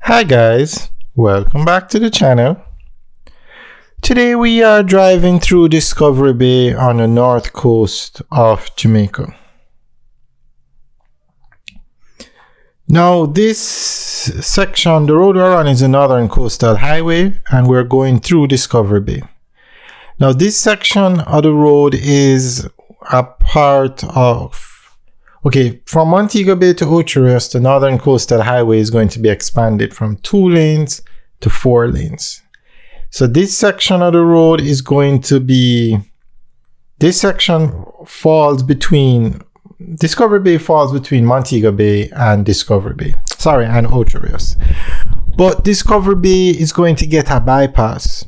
Hi guys, welcome back to the channel. Today we are driving through Discovery Bay on the north coast of Jamaica. Now this section, the road we're on is the Northern Coastal Highway and we're going through Discovery Bay. Now this section of the road is a part of from Montego Bay to Ocho Rios, the Northern Coastal Highway is going to be expanded from 2 lanes to 4 lanes. So this section of the road is going to be, this section falls between, Discovery Bay falls between Montego Bay and and Ocho Rios. But Discovery Bay is going to get a bypass.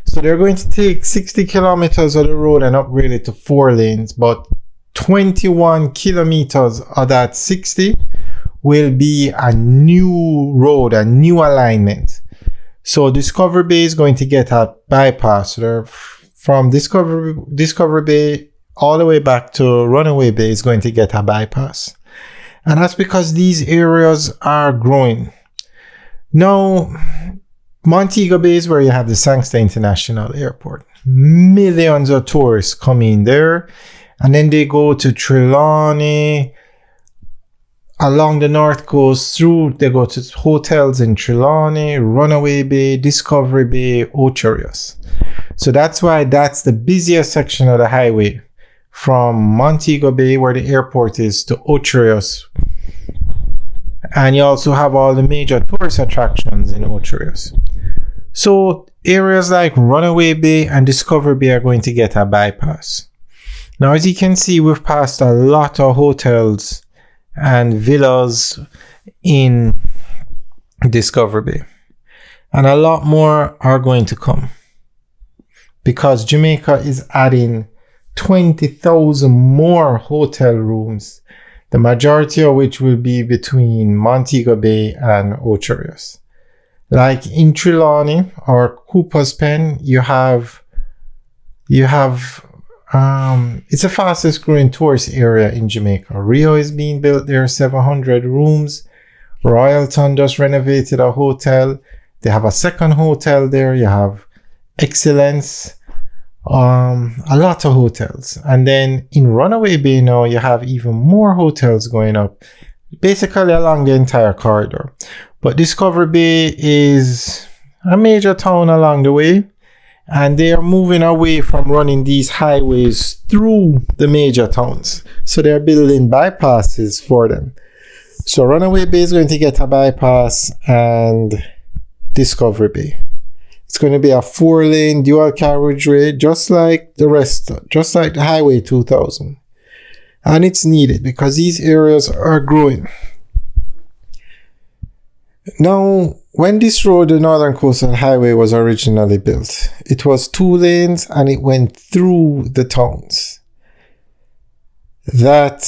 So they're going to take 60 kilometers of the road and upgrade it to 4 lanes, but 21 kilometers of that 60 will be a new road, a new alignment. So Discovery Bay is going to get a bypass. So from Discovery Bay all the way back to Runaway Bay is going to get a bypass. And that's because these areas are growing. Now, Montego Bay is where you have the Sangster International Airport. Millions of tourists come in there. And then they go to Trelawney, along the north coast they go to hotels in Trelawney, Runaway Bay, Discovery Bay, Ocho Rios. So that's why that's the busiest section of the highway from Montego Bay, where the airport is, to Ocho Rios. And you also have all the major tourist attractions in Ocho Rios. So areas like Runaway Bay and Discovery Bay are going to get a bypass. Now, as you can see, we've passed a lot of hotels and villas in Discovery Bay. And a lot more are going to come. Because Jamaica is adding 20,000 more hotel rooms, the majority of which will be between Montego Bay and Ocho Rios. Like in Trelawney or Cooper's Pen, it's the fastest growing tourist area in Jamaica. Rio is being built there, 700 rooms. Royalton just renovated a hotel. They have a second hotel there. You have Excellence, a lot of hotels. And then in Runaway Bay now, you have even more hotels going up, basically along the entire corridor. But Discovery Bay is a major town along the way. And they are moving away from running these highways through the major towns. So they're building bypasses for them. So Runaway Bay is going to get a bypass and Discovery Bay. It's going to be a 4-lane dual carriageway, just like the Highway 2000. And it's needed because these areas are growing. Now, when this road, the Northern Coastal Highway, was originally built, it was 2 lanes and it went through the towns. And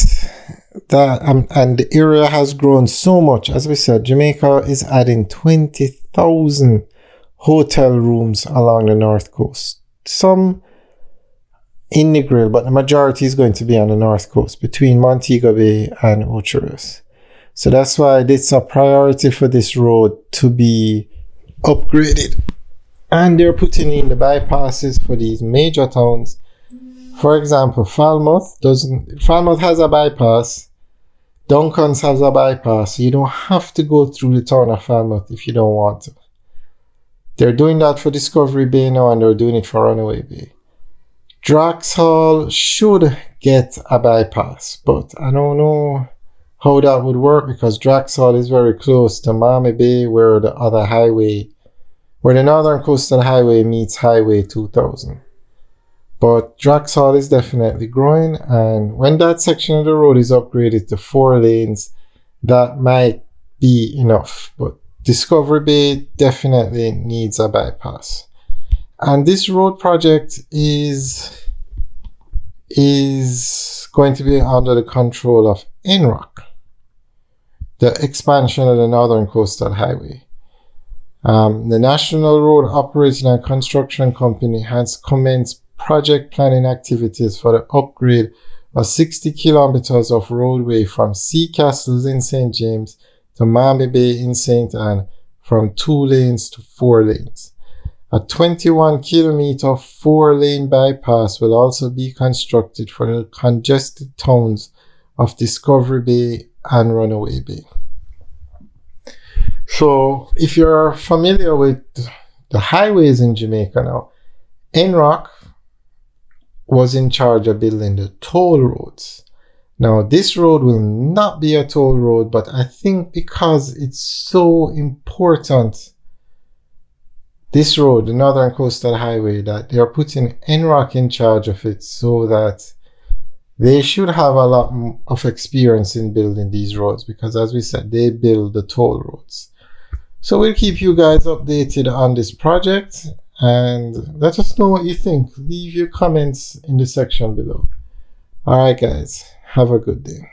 the area has grown so much. As we said, Jamaica is adding 20,000 hotel rooms along the north coast. Some in Negril, but the majority is going to be on the north coast between Montego Bay and Ocho Rios. So that's why it's a priority for this road to be upgraded. And they're putting in the bypasses for these major towns. For example, Falmouth has a bypass. Duncan's has a bypass. You don't have to go through the town of Falmouth if you don't want to. They're doing that for Discovery Bay now and they're doing it for Runaway Bay. Draxhall should get a bypass, but I don't know how that would work because Draxhall is very close to Mammy Bay, where the Northern Coastal Highway meets Highway 2000. But Draxhall is definitely growing, and when that section of the road is upgraded to 4 lanes, that might be enough. But Discovery Bay definitely needs a bypass. And this road project is going to be under the control of NROC, the expansion of the Northern Coastal Highway. The National Road Operating and Construction Company has commenced project planning activities for the upgrade of 60 kilometers of roadway from Sea Castles in St. James to Mammy Bay in St. Anne from 2 lanes to 4 lanes. A 21 kilometer 4-lane bypass will also be constructed for the congested towns of Discovery Bay and Runaway Bay. So if you're familiar with the highways in Jamaica now, NROC was in charge of building the toll roads. Now this road will not be a toll road, but I think because it's so important, this road, the Northern Coastal Highway, that they're putting NROC in charge of it, so that they should have a lot of experience in building these roads, because as we said, they build the toll roads. So we'll keep you guys updated on this project, and let us know what you think. Leave your comments in the section below. Alright guys, have a good day.